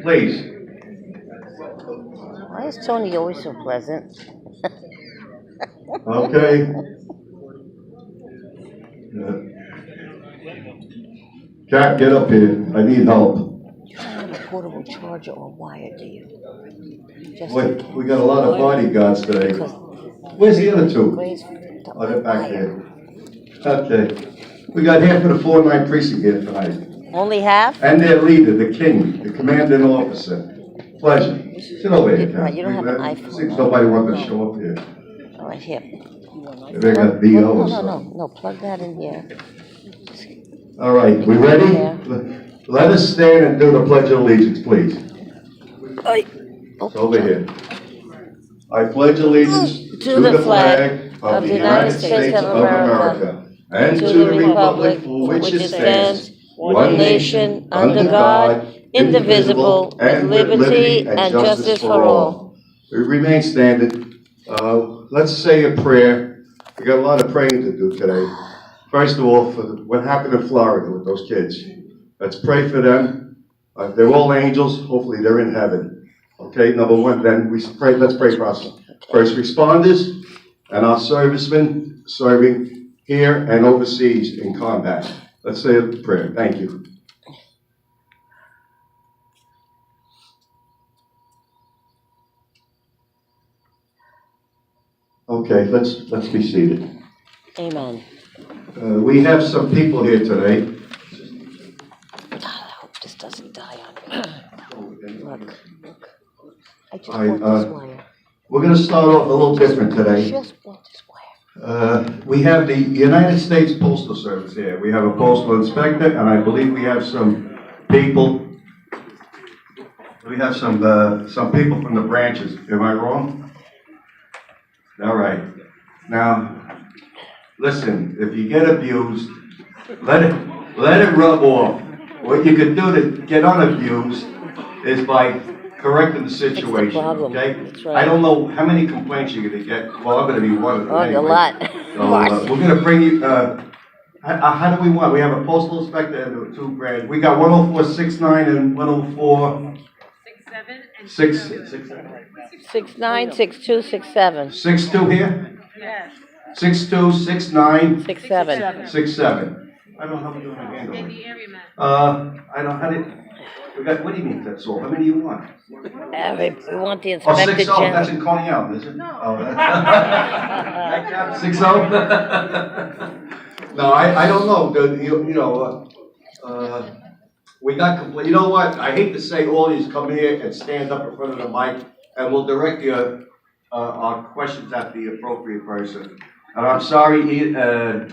please. Why is Tony always so pleasant? Okay. Cat, get up here. I need help. You don't have a portable charger or wire, do you? Wait, we got a lot of bodyguards today. Where's the other two? Oh, they're back there. Okay. We got half of the 4-9 precinct here tonight. Only half? And their leader, the king, the commanding officer. Pleasure. Sit over here, Cat. Right, you don't have an iPhone. Seems nobody wants to show up here. All right, here. They got BO or No, something. plug that in here. All right, we ready? Let us stand and do the Pledge of Allegiance, please. It's over here. I pledge allegiance to the flag of the United States of America and to the republic for which it stands, one nation, under God, indivisible, with liberty and justice for all. We remain standing. Let's say a prayer. We got a lot of praying to do today. First of all, for what happened in Florida with those kids. Let's pray for them. They're all angels. Hopefully they're in heaven. Okay, number one, then let's pray for us. First responders and our servicemen serving here and overseas in combat. Let's say a prayer. Thank you. Okay, let's be seated. Amen. We have some people here today. God, I hope this doesn't die on me. Look. I just All right, want this wire. We're going to start off a little different today. Just want this wire. We have the United States Postal Service here. We have a postal inspector, and I believe we have some people. We have some people from the branches. Am I wrong? All right. Now, listen. If you get abused, let it rub off. What you could do to get unabused is by correcting the situation. Okay? That's right. I don't know how many complaints you're going to get. Well, I'm going to be one of them. Anyway. A lot. So, we're going to bring you. How do we want? We have a postal inspector and 2 branches. We got 10469 and 104. 69, 62, 67. 62 here? Yes. 62, 69, 67. 67. I don't know how we're doing a handle. Maybe area man. I don't how did. We got. What do you mean that's all? How many do you want? We want the Oh, inspector 60. general. That's in Coney Island, is it? No. Oh, that's 60. No, I don't know. We got complete. You know what? I hate to say all these come here and stand up in front of the mic, and we'll direct our questions at the appropriate person. And I'm sorry,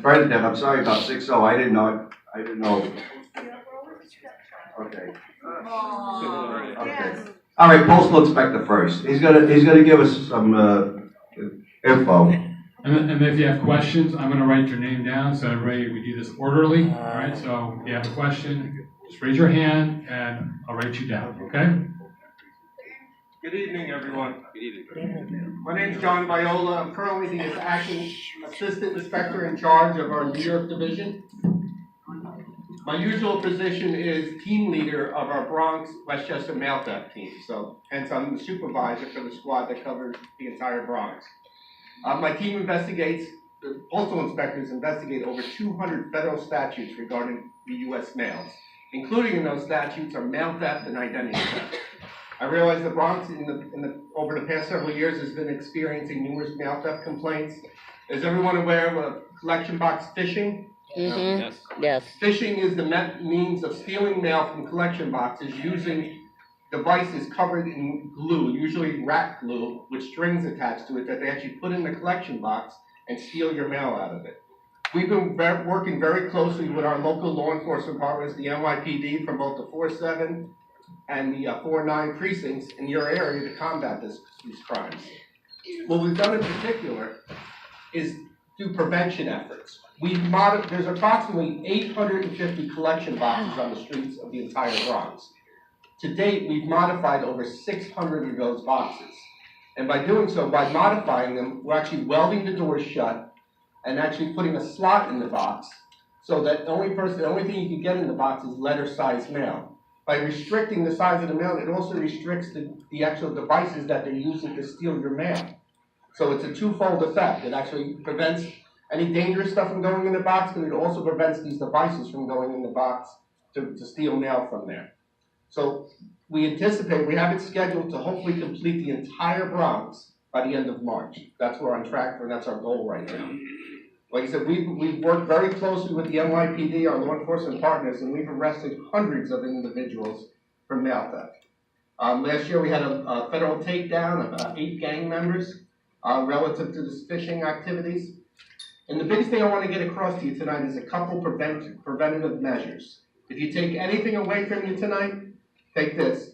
Brendan. I'm sorry about 60. I didn't know. Okay. Okay. All right. Postal inspector first. He's gonna give us some info. And if you have questions, I'm going to write your name down so everybody, we do this orderly. All right, so if you have a question, just raise your hand and I'll write you down, okay? Good evening, everyone. Good evening. My name is John Viola. I'm currently the acting assistant inspector in charge of our New York division. My usual position is team leader of our Bronx Westchester mail theft team. So hence I'm the supervisor for the squad that covers the entire Bronx. My team investigates, the postal inspectors investigate over 200 federal statutes regarding the U.S. mails. Including in those statutes are mail theft and identity theft. I realize the Bronx over the past several years has been experiencing numerous mail theft complaints. Is everyone aware of collection box phishing? Mm-hmm. Yes. Phishing is the means of stealing mail from collection boxes using devices covered in glue, usually rat glue, with strings attached to it that they actually put in the collection box and steal your mail out of it. We've been working very closely with our local law enforcement partners, the NYPD from both the 4-7 and the 4-9 precincts in your area to combat these crimes. What we've done in particular is do prevention efforts. There's approximately 850 collection boxes on the streets of the entire Bronx. To date, we've modified over 600 of those boxes. And by doing so, by modifying them, we're actually welding the doors shut and actually putting a slot in the box so that the only thing you can get in the box is letter-sized mail. By restricting the size of the mail, it also restricts the actual devices that they're using to steal your mail. So it's a twofold effect. It actually prevents any dangerous stuff from going in the box, but it also prevents these devices from going in the box to steal mail from there. So we anticipate, we have it scheduled to hopefully complete the entire Bronx by the end of March. That's what we're on track for, and that's our goal right now. Like I said, we've worked very closely with the NYPD, our law enforcement partners, and we've arrested hundreds of individuals for mail theft. Last year we had a federal takedown of 8 gang members relative to this phishing activities. And the biggest thing I want to get across to you tonight is a couple preventative measures. If you take anything away from you tonight, take this.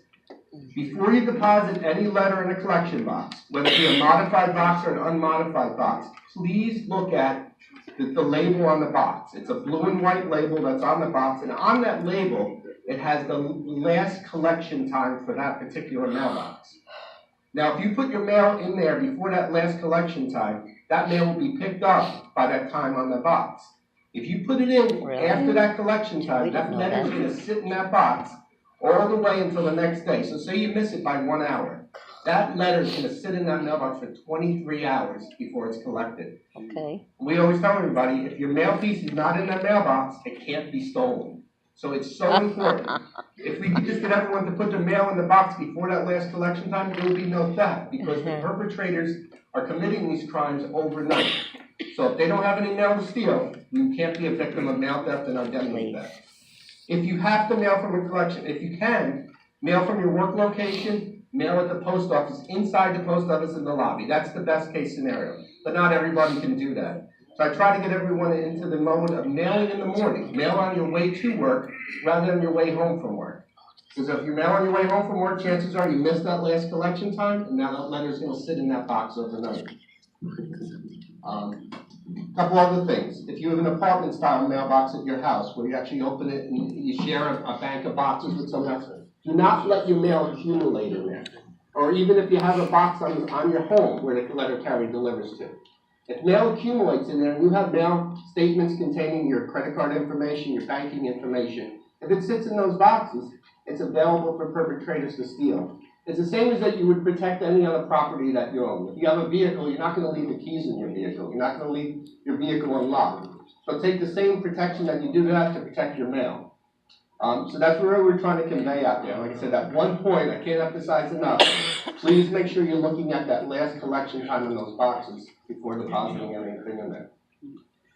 Before you deposit any letter in a collection box, whether it be a modified box or an unmodified box, please look at the label on the box. It's a blue and white label that's on the box, and on that label, it has the last collection time for that particular mailbox. Now, if you put your mail in there before that last collection time, that mail will be picked up by that time on the box. If you put it in after that collection time, that letter is going to sit in that box all the way until the next day. So say you miss it by 1 hour. That letter is going to sit in that mailbox for 23 hours before it's collected. Okay. We always tell everybody, if your mail piece is not in that mailbox, it can't be stolen. So it's so important. If we could just get everyone to put their mail in the box before that last collection time, there would be no theft, because the perpetrators are committing these crimes overnight. So if they don't have any mail to steal, you can't be a victim of mail theft and identity theft. If you have to mail from a collection, if you can, mail from your work location, mail at the post office, inside the post office in the lobby. That's the best case scenario. But not everybody can do that. So I try to get everyone into the mode of mailing in the morning. Mail on your way to work rather than your way home from work. Because if you mail on your way home from work, chances are you missed that last collection time, and now that letter's going to sit in that box overnight. Couple other things. If you have an apartment-style mailbox at your house where you actually open it and you share a bank of boxes with someone else, do not let your mail accumulate in there. Or even if you have a box on your home where the letter carrier delivers to. If mail accumulates in there and you have mail statements containing your credit card information, your banking information, if it sits in those boxes, it's available for perpetrators to steal. It's the same as that you would protect any other property that you own. If you have a vehicle, you're not going to leave the keys in your vehicle. You're not going to leave your vehicle unlocked. So take the same protection that you do that to protect your mail. So that's what we're trying to convey out there. Like I said, that one point, I can't emphasize enough. Please make sure you're looking at that last collection time in those boxes before depositing anything in there.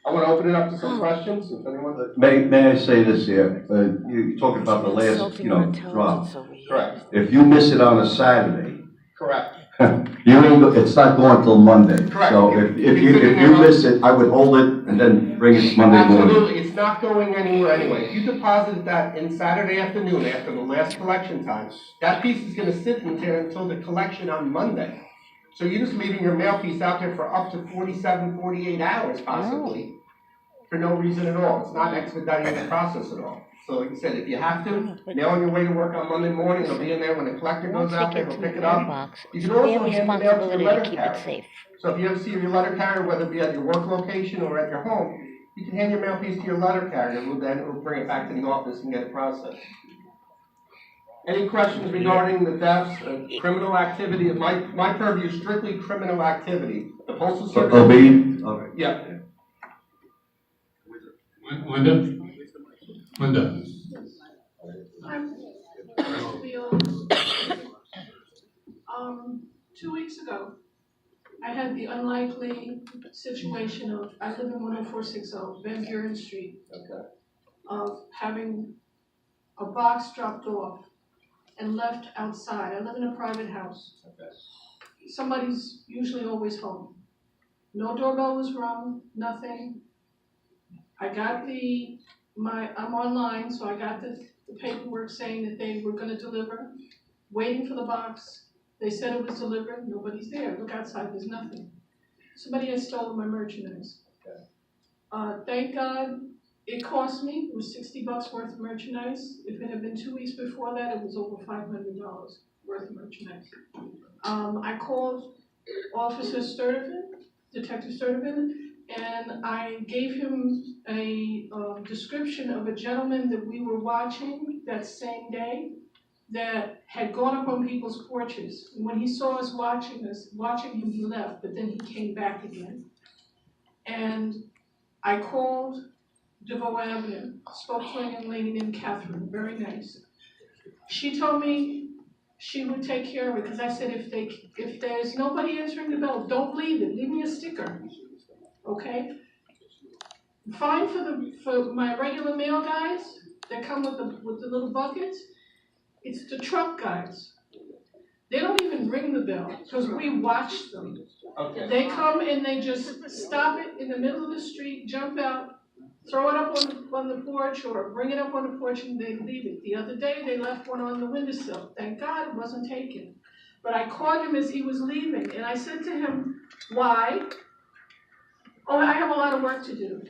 I want to open it up to some questions. If anyone... May I say this here? You're talking about the last, drop. Correct. If you miss it on a Saturday, Correct. it's not going till Monday. Correct. So if you miss it, I would hold it and then bring it Monday morning. Absolutely. It's not going anywhere anyway. If you deposit that in Saturday afternoon after the last collection time, that piece is going to sit in there until the collection on Monday. So you're just leaving your mail piece out there for up to 47, 48 hours possibly for no reason at all. It's not expediting the process at all. So like I said, if you have to, mail on your way to work on Monday morning, it'll be in there when the collector goes out there, he'll pick it up. You can also hand the mail to your letter carrier. So if you ever see your letter carrier, whether it be at your work location or at your home, you can hand your mail piece to your letter carrier, who then will bring it back to the office and get it processed. Any questions regarding the thefts, criminal activity? My purview is strictly criminal activity. The Postal Service. Okay. Yeah. Linda? Linda. I'm 2 weeks ago, I had the unlikely situation of, I live in 10460 Van Buren Street, of having a box dropped off and left outside. I live in a private house. Somebody's usually always home. No doorbell was rung, nothing. I got I'm online, so I got the paperwork saying that they were gonna deliver, waiting for the box. They said it was delivered, nobody's there. Look outside, there's nothing. Somebody had stolen my merchandise. Thank God, it cost me, it was $60 worth of merchandise. If it had been 2 weeks before that, it was over $500 worth of merchandise. I called Officer Sturdivant, Detective Sturdivant, and I gave him a description of a gentleman that we were watching that same day that had gone up on people's porches. And when he saw us watching him, he left, but then he came back again. And I called DeVoe Avenue, spoke to a young lady named Catherine, very nice. She told me she would take care of it, because I said, if there's nobody answering the bell, don't leave it, leave me a sticker, okay? Fine for my regular mail guys that come with the little buckets, it's the truck guys. They don't even ring the bell, because we watch them. Okay. They come and they just stop it in the middle of the street, jump out, throw it up on the porch, or bring it up on the porch, and they leave it. The other day, they left one on the windowsill. Thank God it wasn't taken. But I caught him as he was leaving, and I said to him, why? Oh, I have a lot of work to do.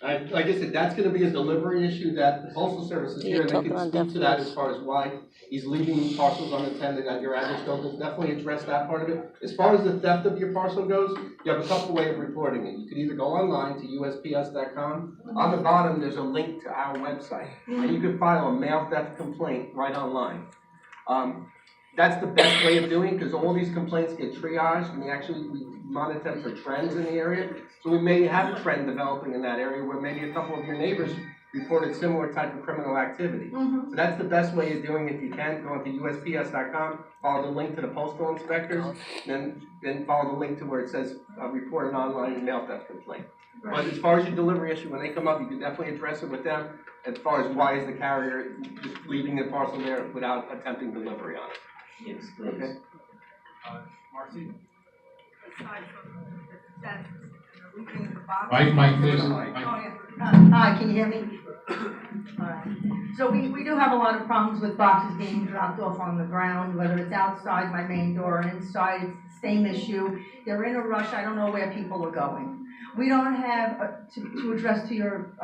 Like I said, that's gonna be a delivery issue that the postal service is here, and they can speak to that as far as why he's leaving parcels unattended at your address. They'll definitely address that part of it. As far as the theft of your parcel goes, you have a couple ways of reporting it. You could either go online to USPS.com. On the bottom, there's a link to our website, and you can file a mail theft complaint right online. That's the best way of doing it, because all these complaints get triaged, and we monitor them for trends in the area. So we may have a trend developing in that area where maybe a couple of your neighbors reported similar type of criminal activity. So that's the best way of doing it. If you can, go onto USPS.com, follow the link to the postal inspectors, then follow the link to where it says report an online mail theft complaint. But as far as your delivery issue, when they come up, you can definitely address it with them. As far as why is the carrier just leaving the parcel there without attempting delivery on it. Yes, please. Okay. Marcy? Aside from the theft and the leaving of the box. Mike, please. Oh, Mike. yeah. Hi, can you hear me? Alright. So we do have a lot of problems with boxes being dropped off on the ground, whether it's outside my main door or inside, it's the same issue. They're in a rush, I don't know where people are going. We don't have, to address to your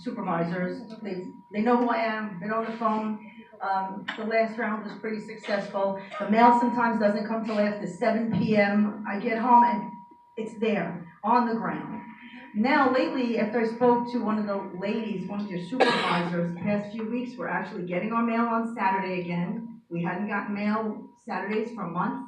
supervisors, they know who I am, been on the phone. The last round was pretty successful. The mail sometimes doesn't come till after 7 p.m. I get home and it's there, on the ground. Now, lately, after I spoke to one of the ladies, one of your supervisors, the past few weeks, we're actually getting our mail on Saturday again. We hadn't gotten mail Saturdays for a month.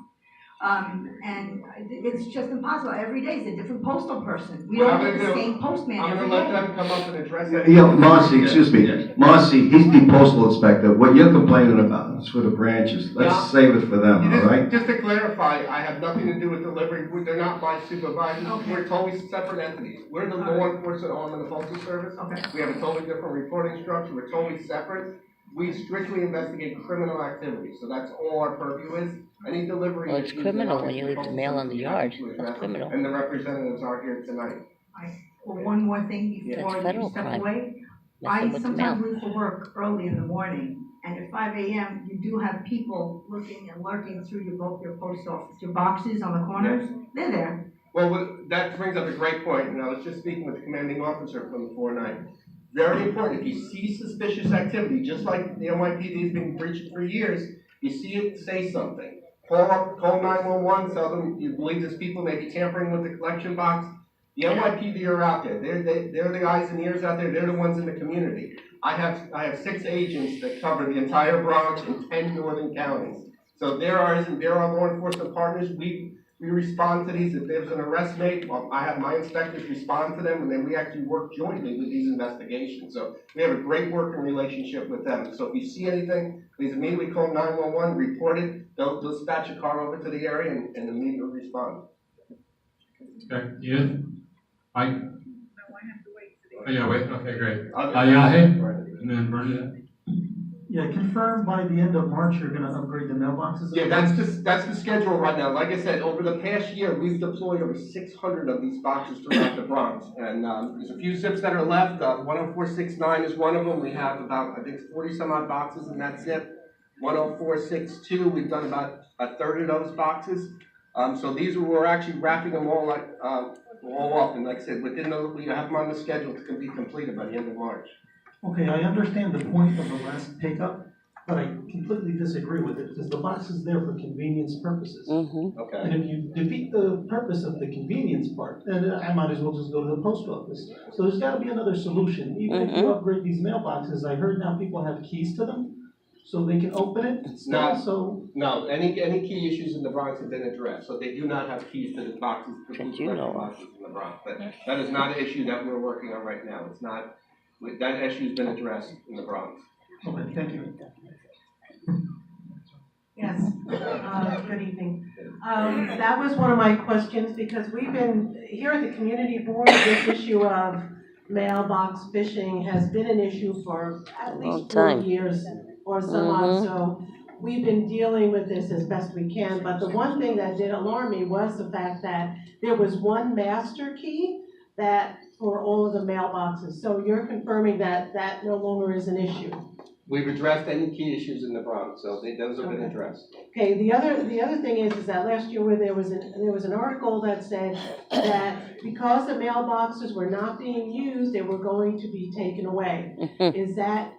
And it's just impossible. Every day is a different postal person. We don't get the same postman I'm every gonna let day. them come up and address it. Yeah, Marcy, excuse me. Marcy, he's the postal inspector. What you're complaining about is for the branches. Let's save it for them, all right? Just to clarify, I have nothing to do with delivery. They're not my supervisors. Okay. We're totally separate entities. We're the law enforcement arm of the Postal Service. Okay. We have a totally different reporting structure. We're totally separate. We strictly investigate criminal activity, so that's all our purview is. Any delivery. Well, it's issues criminal that when you leave the Postal mail in the Service yard. has to That's address, criminal. And the representatives are here tonight. Well, one more thing That's before federal you step crime. away. Messing I with the mail. sometimes leave for work early in the morning, and at 5 a.m., you do have people looking and lurking through your post office, your boxes on the corners. They're there. Well, that brings up a great point, and I was just speaking with the commanding officer from the 4-9. Very important, if you see suspicious activity, just like the NYPD has been preaching for years, you see it, say something. Call 911, tell them you believe there's people maybe tampering with the collection box. The NYPD are out there, they're the eyes and ears out there, they're the ones in the community. I have 6 agents that cover the entire Bronx and 10 northern counties. So they're our law enforcement partners. We respond to these. If there's an arrest made, well, I have my inspectors respond to them, and then we actually work jointly with these investigations. So we have a great working relationship with them. So if you see anything, please immediately call 911, report it. They'll dispatch a car over to the area and immediately respond. Okay, Ian? Mike? No, I have to wait for Oh, yeah, wait, okay, great. Okay. Yahe? And then Bernadette? Yeah, confirm by the end of March you're gonna upgrade the mailboxes? Yeah, that's the schedule right now. Like I said, over the past year, we've deployed over 600 of these boxes throughout the Bronx. And there's a few zips that are left. 10469 is one of them. We have about, I think, 40 some odd boxes in that zip. 10462, we've done about a third of those boxes. So we're actually wrapping them all up. And like I said, we have them on the schedule to be completed by the end of March. Okay, I understand the point of the last pickup, but I can completely disagree with it, because the box is there for convenience purposes. Okay. And if you defeat the purpose of the convenience part, then I might as well just go to the post office. So there's gotta be another solution. Even if you upgrade these mailboxes, I heard now people have keys to them, so they can open it still, so. No, any key issues in the Bronx have been addressed, so they do not have keys to the boxes, the That blue you know collection of. boxes in the Bronx. But that is not an issue that we're working on right now. It's not, that issue's been addressed in the Bronx. Okay, thank you. Yes, good evening. That was one of my questions, because we've been, here at the community board, this issue of mailbox phishing has been an issue for at Long least 4 time. years or some odd, so we've been dealing with this as best we can. But the one thing that did alarm me was the fact that there was one master key that, for all of the mailboxes. So you're confirming that that no longer is an issue? We've addressed any key issues in the Bronx, so those have been addressed. Okay, the other thing is that last year where there was an article that said that because the mailboxes were not being used, they were going to be taken away. Is that,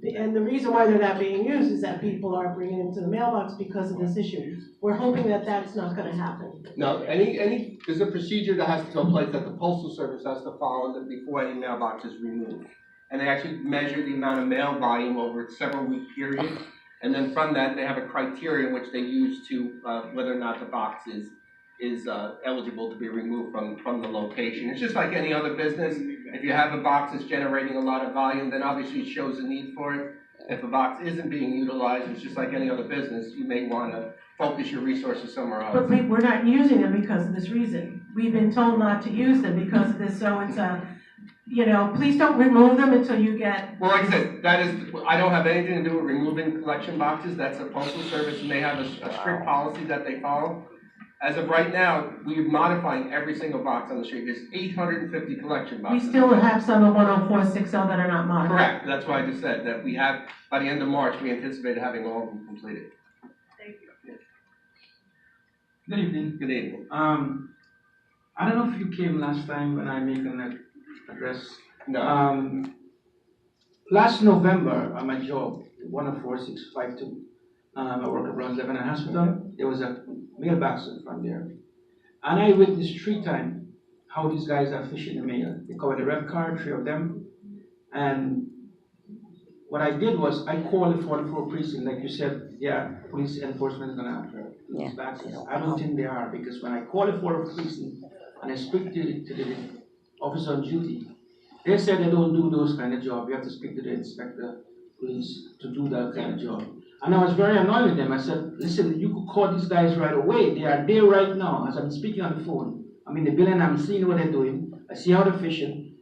and the reason why they're not being used is that people are bringing them to the mailbox because of this issue. We're hoping that that's not gonna happen. No, there's a procedure that has to take place that the Postal Service has to follow before any mailbox is removed. And they actually measure the amount of mail volume over a several week period. And then from that, they have a criteria in which they use to, whether or not the box is eligible to be removed from the location. It's just like any other business. If you have a box that's generating a lot of volume, then obviously it shows a need for it. If a box isn't being utilized, it's just like any other business. You may want to focus your resources somewhere else. But we're not using them because of this reason. We've been told not to use them because of this, so it's please don't remove them until you get. Well, like I said, I don't have anything to do with removing collection boxes. That's the Postal Service, and they have a strict policy that they follow. As of right now, we're modifying every single box on the street. There's 850 collection We boxes. still have some of 10460 that are not modified. Correct. That's why I just said that we have, by the end of March, we anticipate having all of them completed. Thank you. Good evening. Good evening. I don't know if you came last time when I made an address. No. Last November, on my job, 104652, I work at Bronx Lebanon Hospital. There was a mailbox in front there. And I witnessed 3 times how these guys are fishing the mail. They covered the red card, 3 of them. And what I did was I called the 44 precinct, like you said, yeah, police enforcement is gonna these boxes. I don't think they are, because when I call the 44 precinct and I speak to the officer on duty, they said they don't do those kind of job. You have to speak to the inspector police to do that kind of job. And I was very annoyed with them. I said, listen, you could call these guys right away. They are there right now. As I'm speaking on the phone, I'm in the building, I'm seeing what they're doing. I see how they're fishing,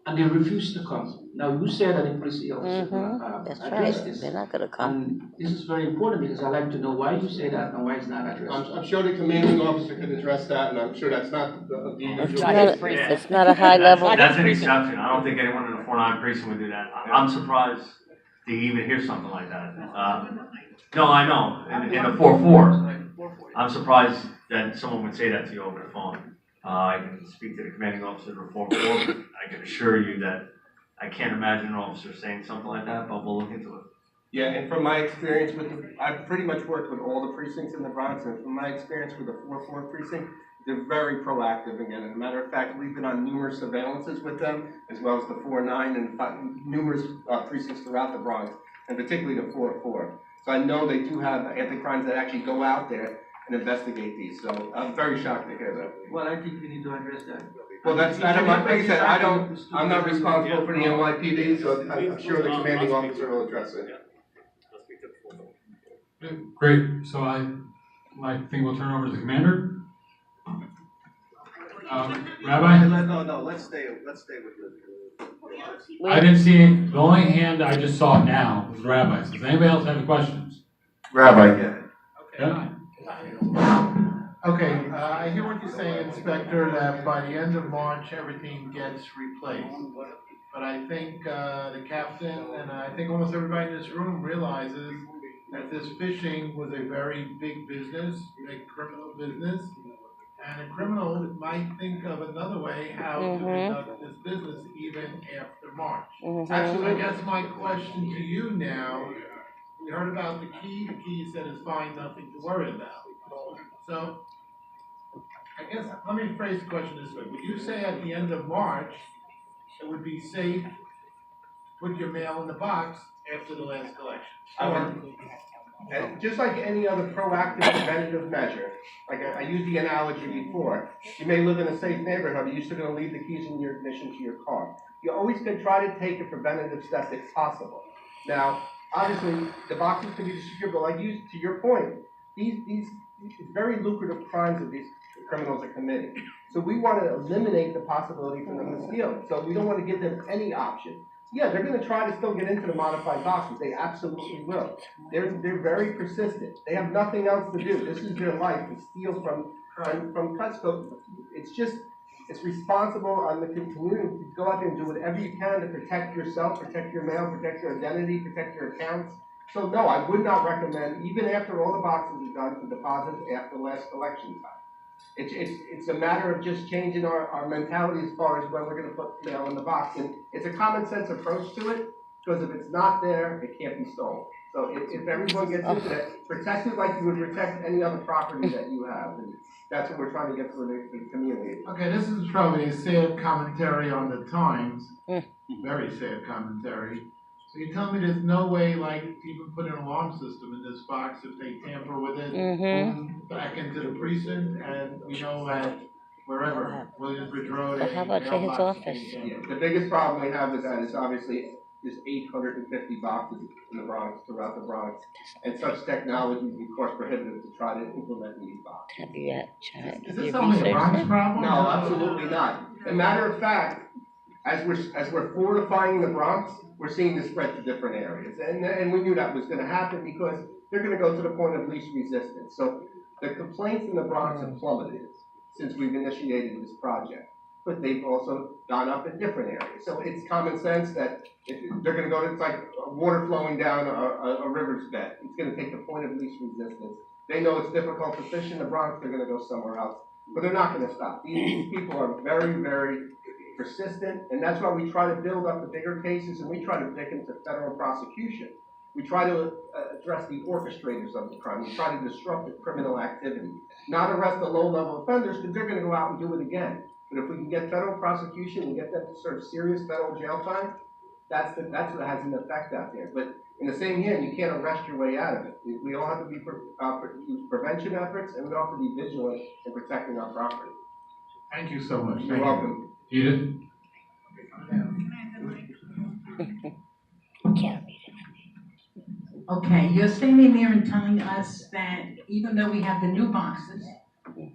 and they refuse to come. Now, you said that the police officer That's addressed right. this. They're not gonna come. And this is very important, because I like to know why you say that and why it's not addressed. I'm sure the commanding officer could address that, and I'm sure that's not the It's not a high level. That's an exception. I don't think anyone in the 4-9 precinct would do that. I'm surprised to even hear something like that. No, I know, in the 4-4, I'm surprised that someone would say that to you over the phone. I can speak to the commanding officer of the 4-4, but I can assure you that I can't imagine an officer saying something like that, but we'll look into it. Yeah, and from my experience I've pretty much worked with all the precincts in the Bronx, and from my experience with the 4-4 precinct, they're very proactive again. As a matter of fact, we've been on numerous surveillances with them, as well as the 4-9 and numerous precincts throughout the Bronx, and particularly the 4-4. So I know they do have anti-crimes that actually go out there and investigate these. So I'm very shocked to hear that. Well, I think we need to address that. Well, that's not, like I said, I'm not responsible for the NYPD, so I'm sure the commanding officer will address it. Great, so I think we'll turn over to the commander. Rabbi? No, let's stay with the. I didn't see, the only hand I just saw now was Rabbi's. Does anybody else have any questions? Rabbi, yeah. Yeah? Okay, I hear what you're saying, Inspector, that by the end of March, everything gets replaced. But I think the captain, and I think almost everybody in this room realizes that this fishing was a very big business, big criminal business. And a criminal might think of another way how to conduct this business even after March. I guess my question to you now we heard about the key you said is fine, nothing to worry about. So, I guess, let me phrase the question this way, would you say at the end of March, it would be safe to put your mail in the box after the last collection? And just like any other proactive preventative measure, like I used the analogy before, you may live in a safe neighborhood, you're still gonna leave the keys in your ignition to your car. You always can try to take a preventative step if possible. Now, obviously, the boxes can be distributed, but like you, to your point, these very lucrative crimes that these criminals are committing. So we want to eliminate the possibility for them to steal. So we don't want to give them any option. Yeah, they're going to try to still get into the modified boxes. They absolutely will. They're very persistent. They have nothing else to do. This is their life, to steal from Costco. It's responsible on the community to go out there and do whatever you can to protect yourself, protect your mail, protect your identity, protect your accounts. So no, I would not recommend, even after all the boxes are done, to deposit after the last collection time. It's a matter of just changing our mentality as far as when we're going to put mail in the box. And it's a common sense approach to it, because if it's not there, it can't be stolen. So if everyone gets into that, protect it like you would protect any other property that you have. And that's what we're trying to get for the community. Okay, this is probably a sad commentary on the times, very sad commentary. So you tell me there's no way, like, to even put an alarm system in this box if they tamper with it, boom, back into the precinct, and we know that wherever, Williamsbridge Road, But how about to his mailbox office? is tampered. Yeah, the biggest problem we have with that is obviously there's 850 boxes in the Bronx, throughout the Bronx, and such technology would be cost prohibitive to try to implement in these boxes. Have you tried? Is this only a Bronx problem? No, absolutely not. As a matter of fact, as we're fortifying the Bronx, we're seeing this spread to different areas. And we knew that was going to happen because they're going to go to the point of least resistance. So the complaints in the Bronx have plummeted since we've initiated this project. But they've also gone up in different areas. So it's common sense that if they're going to go to, it's like water flowing down a river's bed. It's going to take the point of least resistance. They know it's difficult to fish in the Bronx, they're going to go somewhere else. But they're not going to stop. These people are very, very persistent, and that's why we try to build up the bigger cases, and we try to take them to federal prosecution. We try to address the orchestrators of the crime. We try to disrupt the criminal activity, not arrest the low-level offenders, because they're going to go out and do it again. But if we can get federal prosecution and get them to serve serious federal jail time, that's what has an effect out there. But in the same hand, you can't arrest your way out of it. We all have to be use prevention efforts, and we all have to be vigilant in protecting our property. Thank you so much. You're welcome. Edith? Can't read it. Okay, you're standing there and telling us that even though we have the new boxes,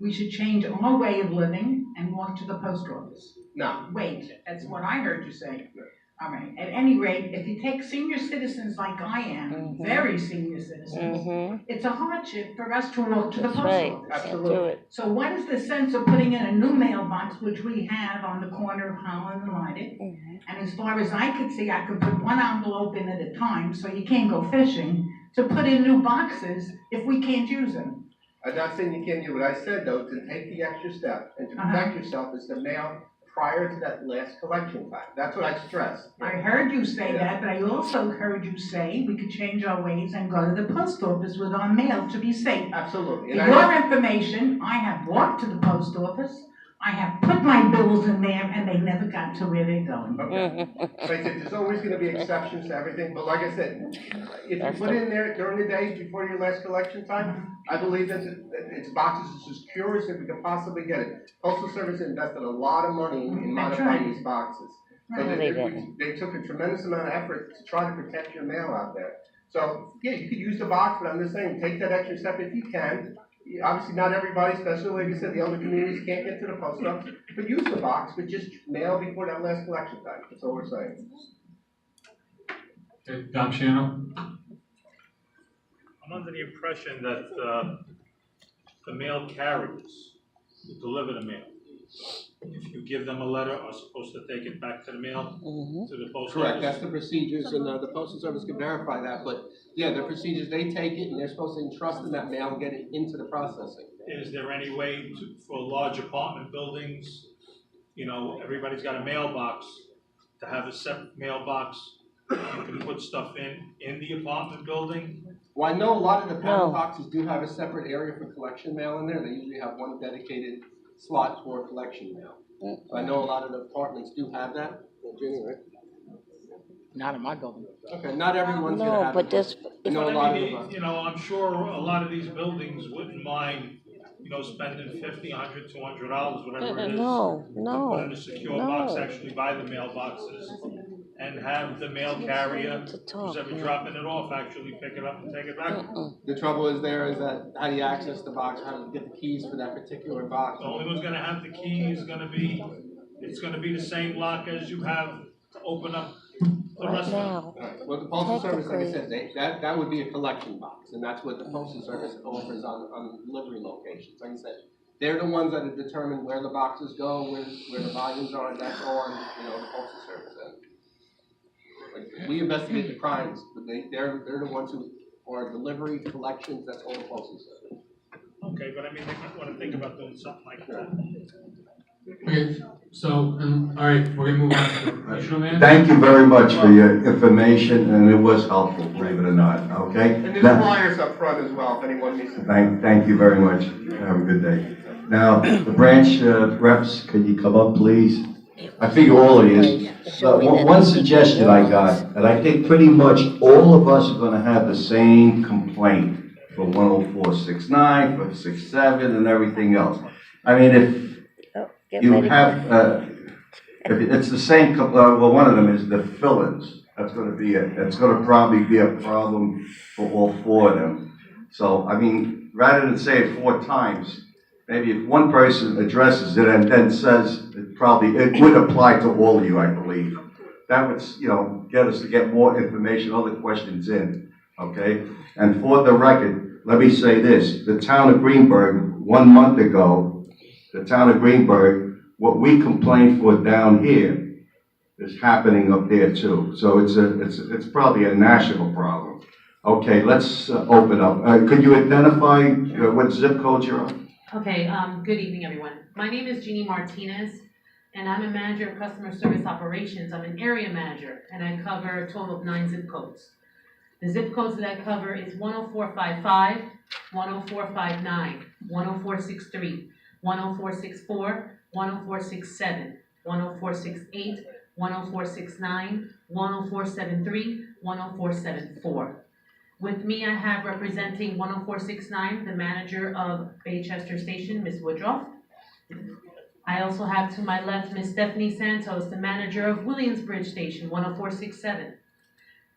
we should change our way of living and walk to the post office. No. Wait, that's what I heard you say. All right, at any rate, if you take senior citizens like I am, very senior citizens, it's a hardship for us to walk to the That's post right. office. Absolutely. So what is the sense of putting in a new mailbox, which we have on the corner of Holland and Lydic? And as far as I could see, I could put one envelope in at a time, so you can't go fishing, to put in new boxes if we can't use them. I'm not saying you can't do what I said, though, to take the extra step and to protect yourself is to mail prior to that last collection time. That's what I stressed. I heard you say that, but I also heard you say we could change our ways and go to the post office with our mail to be safe. Absolutely. For your information, I have walked to the post office, I have put my bills in there, and they never got to where they're going. Okay. Like I said, there's always going to be exceptions to everything, but like I said, if you put in there during the day before your last collection time, I believe that it's boxes as secure as we can possibly get it. Postal Service invested a lot of money in modifying these boxes. So they took a tremendous amount of effort to try to protect your mail out there. So, yeah, you could use the box, but I'm just saying, take that extra step if you can. Obviously, not everybody, especially like you said, the elder communities can't get to the post office, but use the box, but just mail before that last collection time. That's all we're saying. Okay, Don Shano? I'm under the impression that the mail carriers who deliver the mail, if you give them a letter, are supposed to take it back to the mail, to the post office. Correct, that's the procedures, and the Postal Service can verify that, but yeah, the procedures, they take it and they're supposed to entrust in that mail and get it into the processing. Is there any way for large apartment buildings, you know, everybody's got a mailbox, to have a separate mailbox, you can put stuff in the apartment building, Well, I know a lot of the panel No. boxes do have a separate area for collection mail in there. They usually have one dedicated slot for collection mail. So I know a lot of the apartments do have that. Jenny, right? Not in my building. Okay, not everyone's gonna No, have but it. this, I know a lot of them. You know, I'm sure a lot of these buildings wouldn't mind, you know, spending $50, $100, $200, whatever it is. no, To put no, in a secure box, no. actually buy the mailboxes and have the mail carrier, To talk, who's ever yeah. dropping it off, actually pick it up and take it back. The trouble is that how do you access the box, how do you get the keys for that particular box? The only one's gonna have the key is gonna be, it's gonna be the same lock as you have to open up the Right rest of them. now, Alright, well, the postal service, like I Technically- said, that would be a collection box, and that's what the postal service offers on delivery locations. Like I said, they're the ones that determine where the boxes go, where the volumes are, that's all on, the postal service end. Like, we investigate the crimes, but they're the ones who are delivery, collections, that's all the postal service. Okay, but I mean, they might wanna think about doing something like that. Okay, so, all right, we're gonna move on to the professional man. Thank you very much for your information, and it was helpful, believe it or not, okay? And there's Now- flyers up front as well, if anyone needs to. Thank you very much. Have a good day. Now, the branch reps, could you come up, please? I figure all of you. So, one suggestion I got, and I think pretty much all of us are gonna have the same complaint for 10469, for 67, and everything else. I mean, if Get you ready. have, if it's the same, well, one of them is the fill-ins. That's gonna probably be a problem for all four of them. So, I mean, rather than say it 4 times, maybe if one person addresses it and then says, it would apply to all of you, I believe. That would, get us to get more information, other questions in, okay? And for the record, let me say this, the town of Greenberg, 1 month ago, the town of Greenberg, what we complained for down here is happening up there too. So it's probably a national problem. Okay, let's open up. Could you identify what zip code you're on? Okay, good evening, everyone. My name is Jeannie Martinez, and I'm a manager of customer service operations. I'm an area manager, and I cover a total of 9 zip codes. The zip codes that I cover is 10455, 10459, 10463, 10464, 10467, 10468, 10469, 10473, 10474. With me, I have representing 10469, the manager of Baychester Station, Ms. Woodruff. I also have to my left, Ms. Stephanie Santos, the manager of Williamsbridge Station, 10467.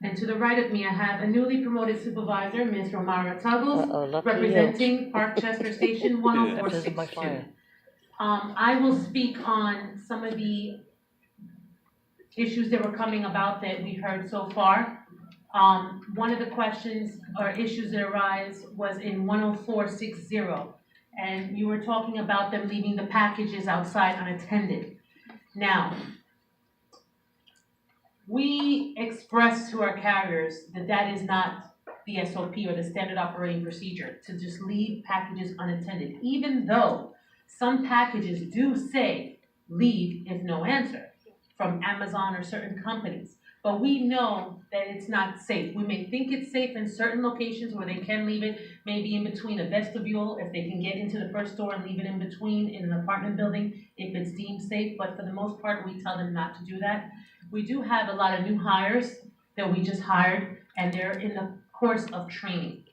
And to the right of me, I have a newly promoted supervisor, Ms. Romara Tuggles, representing Parkchester Station, 10462. I will speak on some of the issues that were coming about that we heard so far. One of the questions or issues that arise was in 10460, and you were talking about them leaving the packages outside unattended. Now, we express to our carriers that that is not the SOP or the standard operating procedure to just leave packages unattended, even though some packages do say leave if no answer from Amazon or certain companies. But we know that it's not safe. We may think it's safe in certain locations where they can leave it, maybe in between a vestibule, if they can get into the first door and leave it in between in an apartment building, if it's deemed safe. But for the most part, we tell them not to do that. We do have a lot of new hires that we just hired, and they're in the course of training.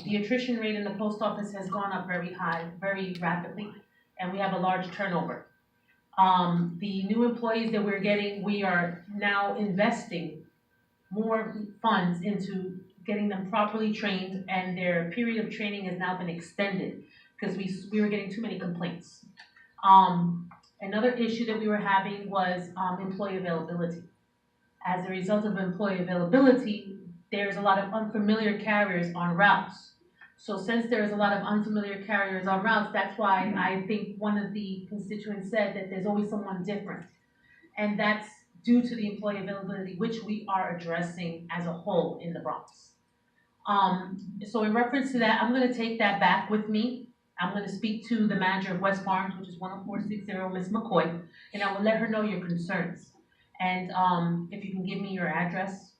The attrition rate in the post office has gone up very high, very rapidly, and we have a large turnover. The new employees that we're getting, we are now investing more funds into getting them properly trained, and their period of training has now been extended because we were getting too many complaints. Another issue that we were having was employee availability. As a result of employee availability, there's a lot of unfamiliar carriers on routes. So since there's a lot of unfamiliar carriers on routes, that's why I think one of the constituents said that there's always someone different. And that's due to the employee availability, which we are addressing as a whole in the Bronx. So in reference to that, I'm gonna take that back with me. I'm gonna speak to the manager of West Barnes, which is 10460, Ms. McCoy, and I will let her know your concerns. And if you can give me your address,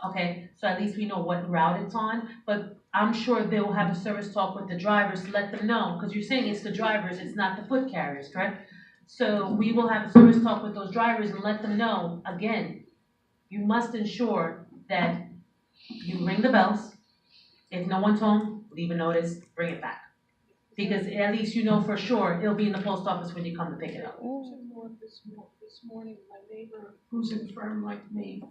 Okay, so at least we know what route it's on, but I'm sure they will have a service talk with the drivers to let them know, because you're saying it's the drivers, it's not the foot carriers, correct? So we will have a service talk with those drivers and let them know, again, you must ensure that you ring the bells. If no one's home, leave a notice, bring it back. Because at least you know for sure it'll be in the post office when you come to pick it up. This morning, my neighbor, who's infirm like me,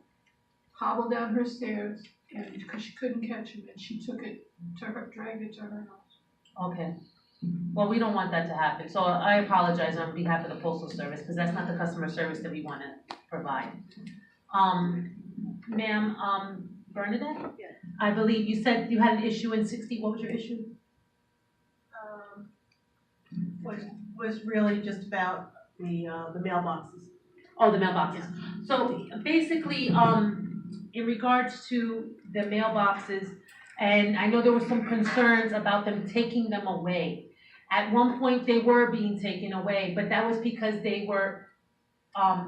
hobbled down her stairs, and because she couldn't catch him, and she took it to her, dragged it to her house. Okay. Well, we don't want that to happen, so I apologize on behalf of the postal service, because that's not the customer service that we want to provide. Ma'am, Bernadette? Yes. I believe you said you had an issue in 60, what was your issue? Was really just about the mailboxes. Oh, the mailboxes. So basically, in regards to the mailboxes, and I know there were some concerns about them taking them away. At one point, they were being taken away, but that was because they were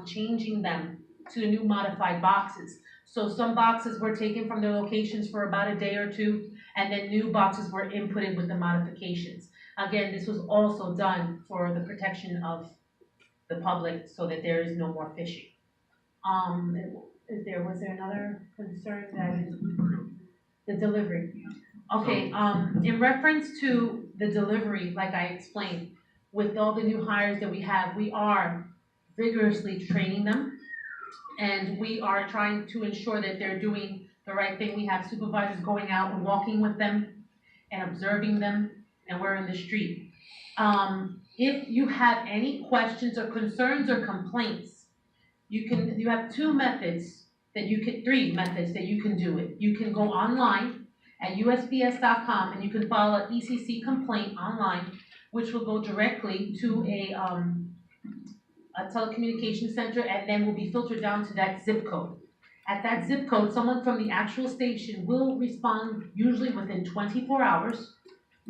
changing them to the new modified boxes. So some boxes were taken from their locations for about a day or two, and then new boxes were inputted with the modifications. Again, this was also done for the protection of the public so that there is no more phishing. Was there another concern that the delivery? Okay, in reference to the delivery, like I explained, with all the new hires that we have, we are vigorously training them, and we are trying to ensure that they're doing the right thing. We have supervisors going out and walking with them and observing them, and we're in the street. If you have any questions or concerns or complaints, you have three methods that you can do it. You can go online at usps.com and you can file an ECC complaint online, which will go directly to a telecommunications center and then will be filtered down to that zip code. At that zip code, someone from the actual station will respond usually within 24 hours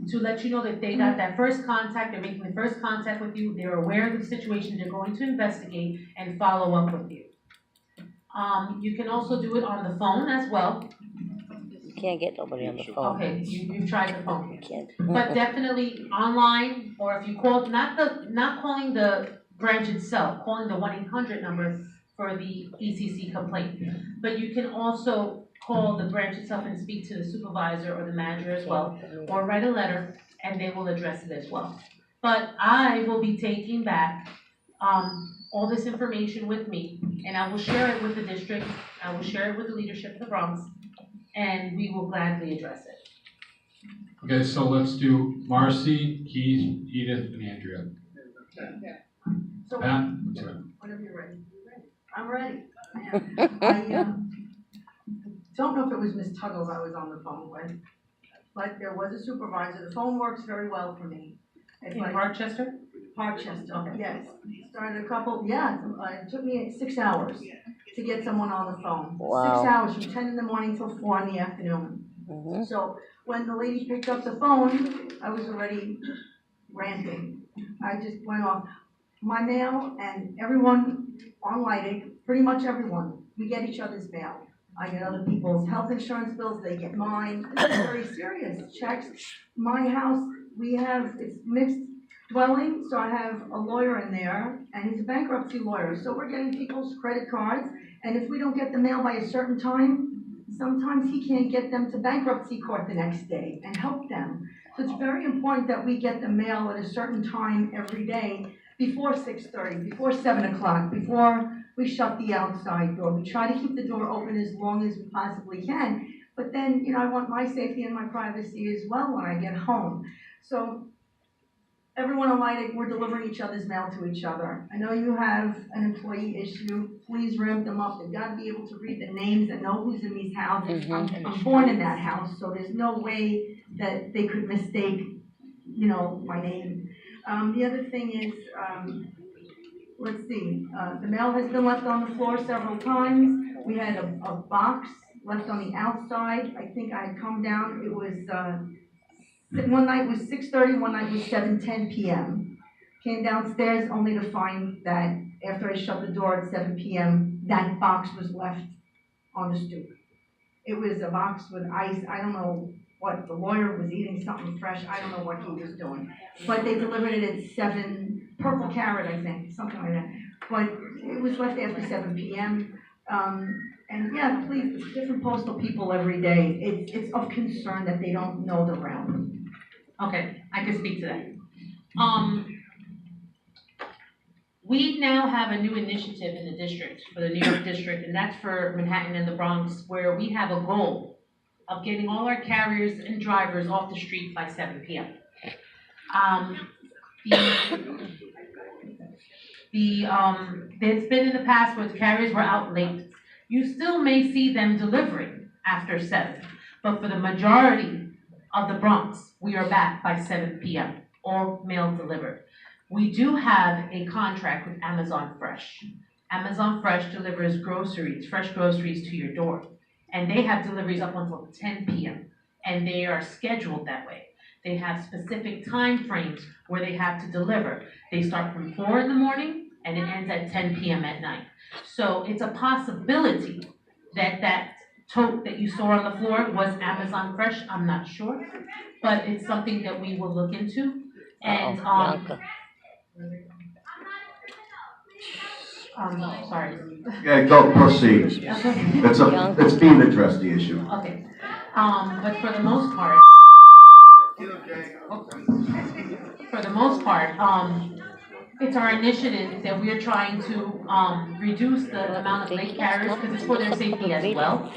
to let you know that they got that first contact, they're making the first contact with you, they're aware of the situation, they're going to investigate and follow up with you. You can also do it on the phone as well. You can't get nobody on the phone. Okay, you've tried the phone. You can't. But definitely online, or if you call, not calling the branch itself, calling the 1-800 number for the ECC complaint. But you can also call the branch itself and speak to the supervisor or the manager as well, or write a letter and they will address it as well. But I will be taking back all this information with me, and I will share it with the district, I will share it with the leadership of the Bronx, and we will gladly address it. Okay, so let's do Marcy, Keith, Edith, and Andrea. So, Pat, sorry. whenever you're ready. I'm ready. I don't know if it was Ms. Tuggles I was on the phone with, but there was a supervisor. The phone works very well for me. It's In like Parkchester? Parkchester, Okay. yes. Started it took me 6 hours to get someone on the phone. Wow. 6 hours, from 10 in the morning till 4 in the afternoon. Mhm. So when the lady picked up the phone, I was already ranting. I just went off. My mail and everyone on Lighting, pretty much everyone, we get each other's mail. I get other people's health insurance bills, they get mine. It's very serious. Checks. My house, it's mixed dwelling, so I have a lawyer in there, and he's a bankruptcy lawyer. So we're getting people's credit cards, and if we don't get the mail by a certain time, sometimes he can't get them to bankruptcy court the next day and help them. So it's very important that we get the mail at a certain time every day, before 6:30, before 7 o'clock, before we shut the outside door. We try to keep the door open as long as we possibly can, but then, I want my safety and my privacy as well when I get home. So everyone on Lighting, we're delivering each other's mail to each other. I know you have an employee issue. Please ramp them up. They've got to be able to read the names and know who's in these houses. I'm born in that house, so there's no way that they could mistake, my name. The other thing is, let's see, the mail has been left on the floor several times. We had a box left on the outside. I think I had come down, it was, one night was 6:30, one night was 7:10 p.m. Came downstairs only to find that after I shut the door at 7 p.m., that box was left on the stoop. It was a box with ice, I don't know what, the lawyer was eating something fresh, I don't know what he was doing. But they delivered it at 7, Purple Carrot, I think, something like that. But it was left after 7 p.m. And yeah, please, different postal people every day, it's of concern that they don't know the route. Okay, I can speak to that. We now have a new initiative in the district, for the New York district, and that's for Manhattan and the Bronx, where we have a goal of getting all our carriers and drivers off the street by 7 p.m. There's been in the past where the carriers were out late. You still may see them delivering after 7, but for the majority of the Bronx, we are back by 7 p.m., all mail delivered. We do have a contract with Amazon Fresh. Amazon Fresh delivers groceries, fresh groceries to your door. And they have deliveries up until 10 p.m. And they are scheduled that way. They have specific time frames where they have to deliver. They start from 4 in the morning and it ends at 10 p.m. at night. So it's a possibility that that tote that you saw on the floor was Amazon Fresh. I'm not sure, but it's something that we will look into. And sorry. Yeah, go proceed. Okay. It's being addressed, the issue. Okay. But for the most part, it's our initiative that we are trying to reduce the amount of late carriers because it's for their safety as well,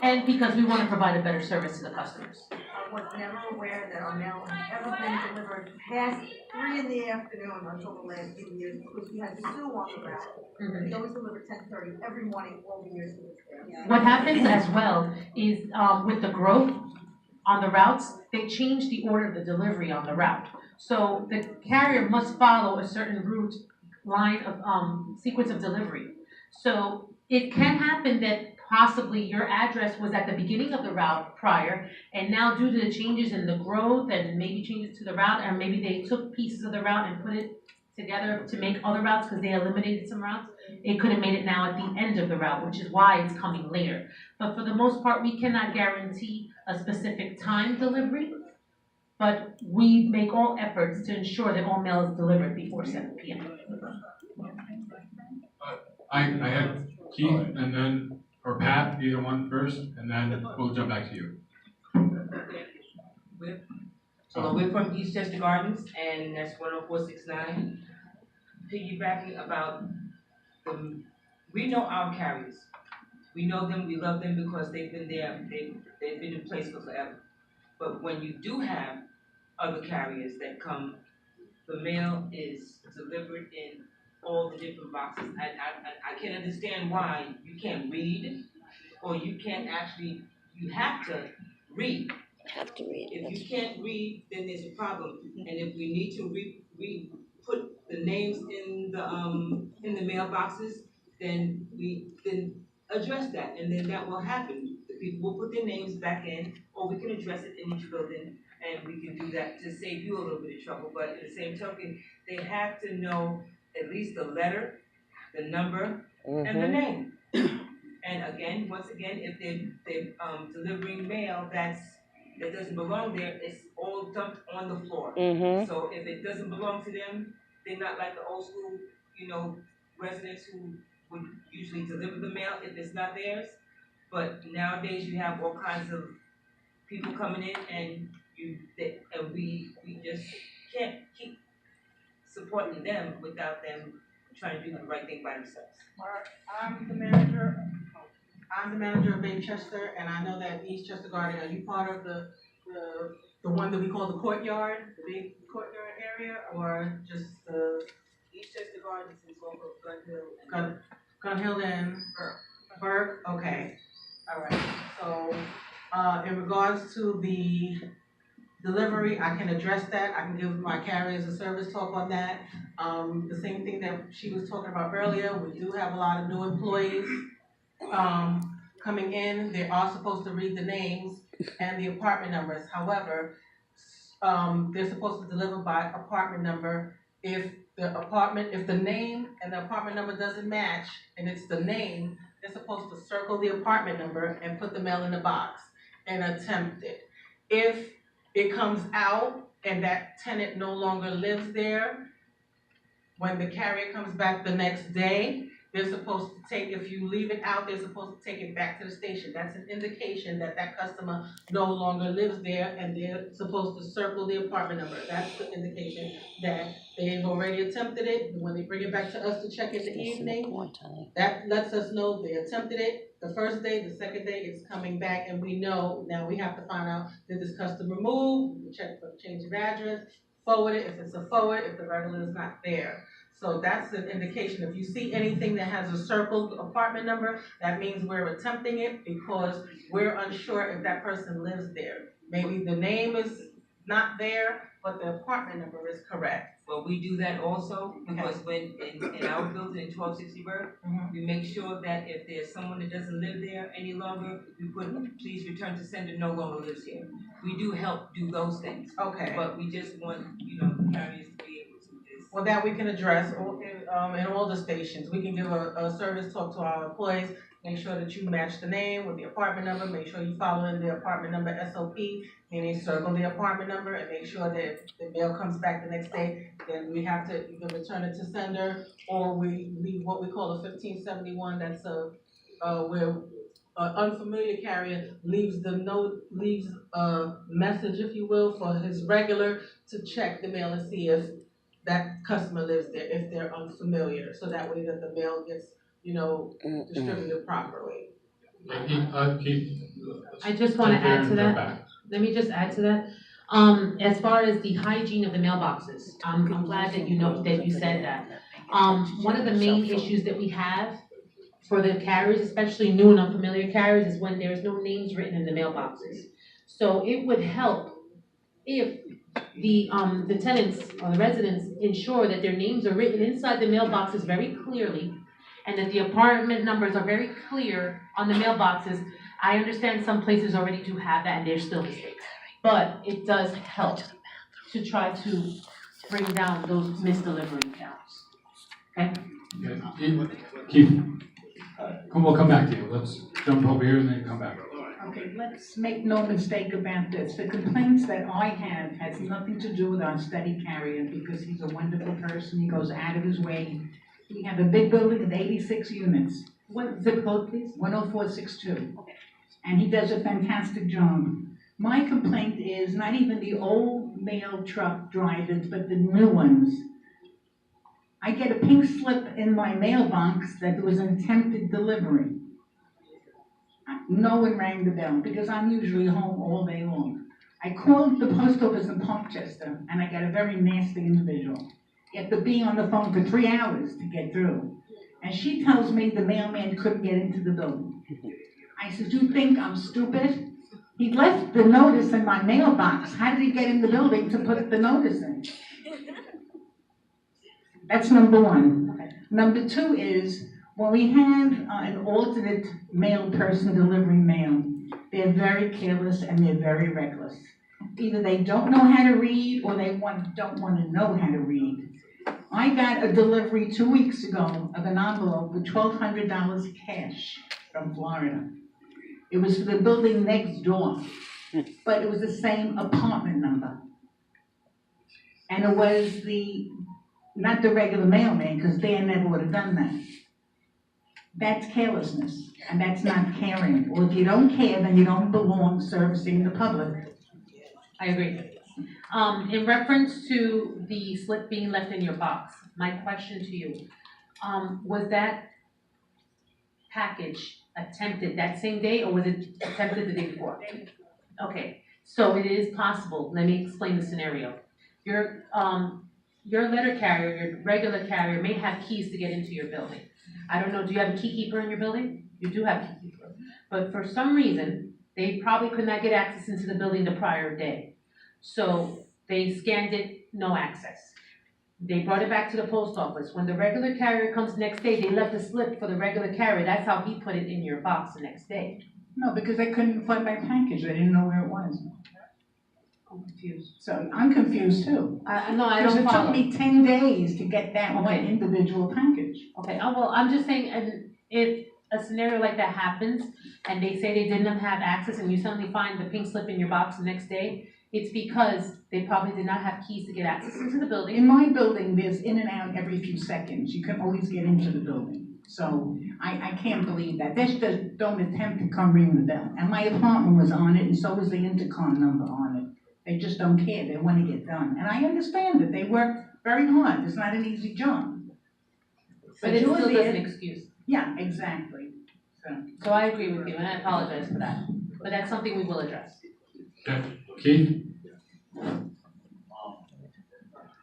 and because we want to provide a better service to the customers. I was never aware that our mail had ever been delivered past 3 in the afternoon until the last few years, because we had Sue on the route. We always delivered 10:30 every morning, all the years we was there. What happens as well is with the growth on the routes, they change the order of the delivery on the route. So the carrier must follow a certain route line of sequence of delivery. So it can happen that possibly your address was at the beginning of the route prior, and now due to the changes in the growth and maybe changes to the route, and maybe they took pieces of the route and put it together to make other routes because they eliminated some routes, it could have made it now at the end of the route, which is why it's coming later. But for the most part, we cannot guarantee a specific time delivery, but we make all efforts to ensure that all mail is delivered before 7 p.m. I had Keith and then, or Pat, either one first, and then we'll jump back to you. We're from Eastchester Gardens, and that's 10469. Piggybacking about we know our carriers. We know them, we love them because they've been there, they've been in place for forever. But when you do have other carriers that come, the mail is delivered in all the different boxes. I can understand why you can't read, or you can't actually, you have to read. If you can't read, then there's a problem. And if we need to put the names in the mailboxes, then we address that, and then that will happen. The people will put their names back in, or we can address it in each building, and we can do that to save you a little bit of trouble. But at the same token, they have to know at least the letter, the number, and the name. And again, once again, if they're delivering mail that doesn't belong there, it's all dumped on the floor. So if it doesn't belong to them, they're not like the old school, residents who would usually deliver the mail if it's not theirs. But nowadays you have all kinds of people coming in, and we just can't keep supporting them without them trying to do the right thing by themselves. I'm the manager of Baychester, and I know that Eastchester Garden, are you part of the one that we call the courtyard, the big courtyard area, or just the Eastchester Gardens is off of Gun Hill and Burke? Okay, all right. So in regards to the delivery, I can address that. I can give my carriers a service talk on that. The same thing that she was talking about earlier, we do have a lot of new employees coming in. They are supposed to read the names and the apartment numbers. However, they're supposed to deliver by apartment number. If the name and the apartment number doesn't match, and it's the name, they're supposed to circle the apartment number and put the mail in the box and attempt it. If it comes out and that tenant no longer lives there, when the carrier comes back the next day, they're supposed to take, if you leave it out, they're supposed to take it back to the station. That's an indication that that customer no longer lives there, and they're supposed to circle the apartment number. That's the indication that they've already attempted it. When they bring it back to us to check in the evening, that lets us know they attempted it the first day. The second day, it's coming back, and we know now we have to find out, did this customer move? We check for change of address, forward it if it's a forward, if the regular is not there. So that's an indication. If you see anything that has a circled apartment number, that means we're attempting it because we're unsure if that person lives there. Maybe the name is not there, but the apartment number is correct. Well, we do that also, because when, in our building in 1260 Burke, we make sure that if there's someone that doesn't live there any longer, we put, please return to sender, no longer lives here. We do help do those things. Okay. But we just want, you know, the carriers to be able to do this. Well, that we can address in all the stations. We can give a service talk to our employees, make sure that you match the name with the apartment number, make sure you follow in the apartment number SOP, meaning circle the apartment number, and make sure that the mail comes back the next day. Then we have to either return it to sender, or we leave what we call a 1571. That's where an unfamiliar carrier leaves a message, if you will, for his regular to check the mail and see if that customer lives there, if they're unfamiliar, so that way that the mail gets, distributed properly. Keith. I just want to add to that. Let me just add to that. As far as the hygiene of the mailboxes, I'm glad that you said that. One of the main issues that we have for the carriers, especially new and unfamiliar carriers, is when there's no names written in the mailboxes. So it would help if the tenants or the residents ensure that their names are written inside the mailboxes very clearly, and that the apartment numbers are very clear on the mailboxes. I understand some places already do have that, and there's still mistakes, but it does help to try to bring down those misdelivery counts. Okay? Keith, we'll come back to you. Let's jump over here and then come back. Okay, let's make no mistake about this. The complaints that I have has nothing to do with our steady carrier, because he's a wonderful person. He goes out of his way. We have a big building with 86 units. What zip code, please? 10462. And he does a fantastic job. My complaint is not even the old mail truck drivers, but the new ones. I get a pink slip in my mailbox that there was an attempted delivery. No one rang the bell because I'm usually home all day long. I called the post office in Parkchester and I got a very nasty individual. You have to be on the phone for 3 hours to get through. And she tells me the mailman couldn't get into the building. I said, you think I'm stupid? He left the notice in my mailbox. How did he get in the building to put the notice in? That's number one. Number two is, when we have an alternate mail person delivering mail, they're very careless and they're very reckless. Either they don't know how to read or they don't want to know how to read. I got a delivery 2 weeks ago of an envelope with $1,200 cash from Florida. It was for the building next door, but it was the same apartment number. And it was not the regular mailman, because Dan never would have done that. That's carelessness, and that's not caring. Or if you don't care, then you don't belong servicing the public. I agree. In reference to the slip being left in your box, my question to you, was that package attempted that same day, or was it attempted the day before? Okay, so it is possible. Let me explain the scenario. Your letter carrier, your regular carrier, may have keys to get into your building. I don't know, do you have a key keeper in your building? You do have a key keeper. But for some reason, they probably could not get access into the building the prior day. So they scanned it, no access. They brought it back to the post office. When the regular carrier comes next day, they left a slip for the regular carrier. That's how he put it in your box the next day. No, because they couldn't find my package. They didn't know where it was. I'm confused. So I'm confused too. No, I Because don't it follow. took me 10 days to get that one individual package. Okay, well, I'm just saying, and if a scenario like that happens, and they say they didn't have access, and you suddenly find the pink slip in your box the next day, it's because they probably did not have keys to get access into the building. In my building, there's in and out every few seconds. You can always get into the building. So I can't believe that. They just don't attempt to come ring the bell. And my apartment was on it, and so was the intercom number on it. They just don't care. They want to get done. And I understand that they work very hard. It's not an easy job. But it still Julie, doesn't excuse. Yeah, exactly. So I agree with you, and I apologize for that. But that's something we will address. Keith?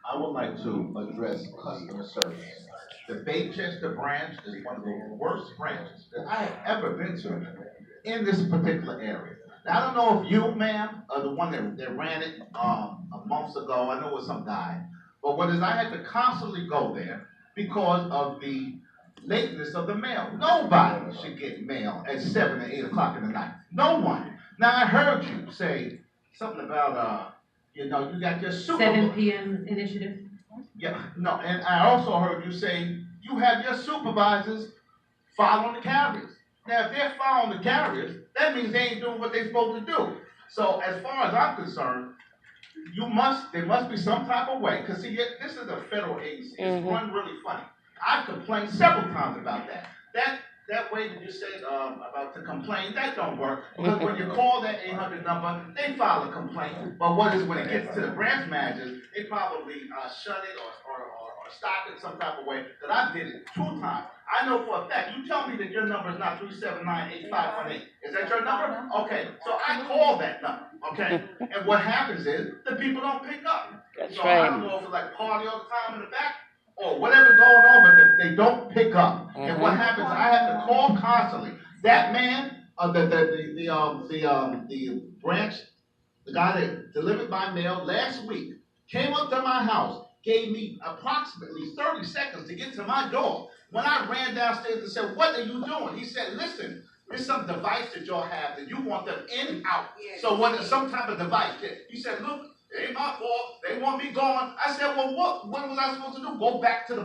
I would like to address customer service. The Baychester branch is one of the worst branches that I have ever been to in this particular area. Now, I don't know if you, ma'am, are the one that ran it a month ago. I know it was some guy. But what is, I had to constantly go there because of the lateness of the mail. Nobody should get mail at 7 or 8 o'clock in the night. No one. Now, I heard you say something about, you got your super. 7 p.m. initiative? Yeah, no, and I also heard you say you have your supervisors following the carriers. Now, if they're following the carriers, that means they ain't doing what they're supposed to do. So as far as I'm concerned, there must be some type of way, because see, this is a federal agency. It's run really funny. I've complained several times about that. That way that you said about the complaint, that don't work. Because when you call that 800 number, they file a complaint. But what is when it gets to the branch managers, they probably shut it or stop it some type of way. Because I did it 2 times. I know for a fact. You tell me that your number is not 379-8518. Is that your number? Okay. So I call that number. Okay. And what happens is the people don't pick up. That's so right. I don't know if it's like party all the time in the back, or whatever going on, but they don't pick up. And what happens, I have to call constantly. That man, the branch, the guy that delivered my mail last week, came up to my house, gave me approximately 30 seconds to get to my door. When I ran downstairs and said, "What are you doing?" He said, "Listen, there's some device that y'all have that you want them in and out. So when it's some type of device, he said, look, it ain't my fault. They want me gone." I said, "Well, when was I supposed to do? Go back to the